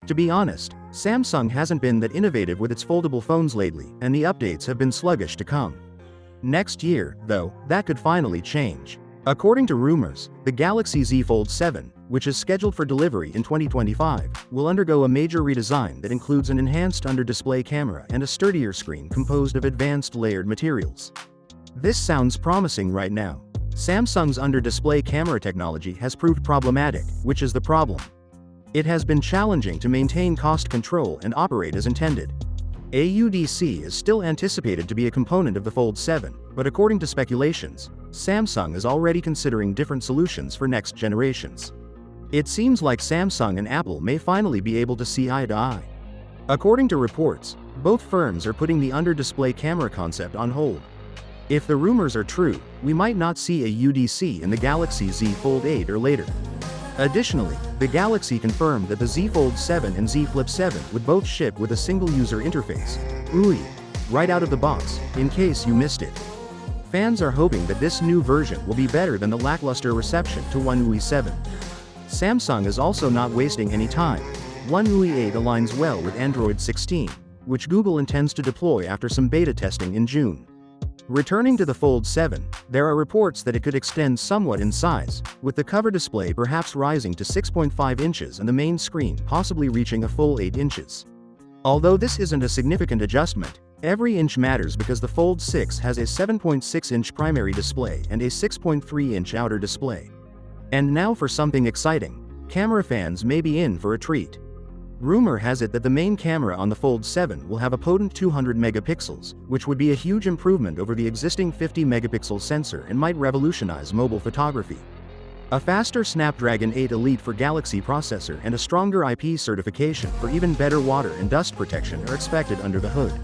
To be honest, Samsung hasn't been that innovative with its foldable phones lately, and the updates have been sluggish to come. Next year, though, that could finally change. According to rumors, the Galaxy Z Fold 7, which is scheduled for delivery in 2025, will undergo a major redesign that includes an enhanced under-display camera and a sturdier screen composed of advanced layered materials. This sounds promising right now. Samsung's under-display camera technology has proved problematic, which is the problem. It has been challenging to maintain cost control and operate as intended. AUDC is still anticipated to be a component of the Fold 7, but according to speculations, Samsung is already considering different solutions for next generations. It seems like Samsung and Apple may finally be able to see eye to eye. According to reports, both firms are putting the under-display camera concept on hold. If the rumors are true, we might not see a UDC in the Galaxy Z Fold 8 or later. Additionally, the Galaxy confirmed that the Z Fold 7 and Z Flip 7 would both ship with a single user interface, UI, right out of the box, in case you missed it. Fans are hoping that this new version will be better than the lackluster reception to One UI 7. Samsung is also not wasting any time. One UI 8 aligns well with Android 16, which Google intends to deploy after some beta testing in June. Returning to the Fold 7, there are reports that it could extend somewhat in size, with the cover display perhaps rising to 6.5 inches and the main screen possibly reaching a full 8 inches. Although this isn't a significant adjustment, every inch matters because the Fold 6 has a 7.6-inch primary display and a 6.3-inch outer display. And now for something exciting. Camera fans may be in for a treat. Rumor has it that the main camera on the Fold 7 will have a potent 200 megapixels, which would be a huge improvement over the existing 50 megapixel sensor and might revolutionize mobile photography. A faster Snapdragon 8 Elite for Galaxy processor and a stronger IP certification for even better water and dust protection are expected under the hood.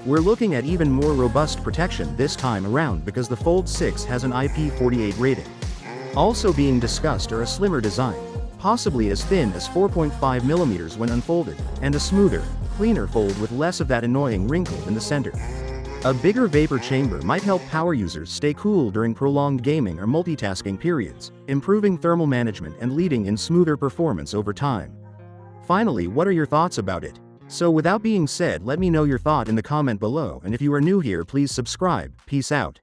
We're looking at even more robust protection this time around because the Fold 6 has an IP48 rating. Also being discussed are a slimmer design, possibly as thin as 4.5mm when unfolded, and a smoother, cleaner fold with less of that annoying wrinkle in the center. A bigger vapor chamber might help power users stay cool during prolonged gaming or multitasking periods, improving thermal management and leading in smoother performance over time. Finally, what are your thoughts about it? So without being said, let me know your thought in the comment below, and if you are new here, please subscribe. Peace out.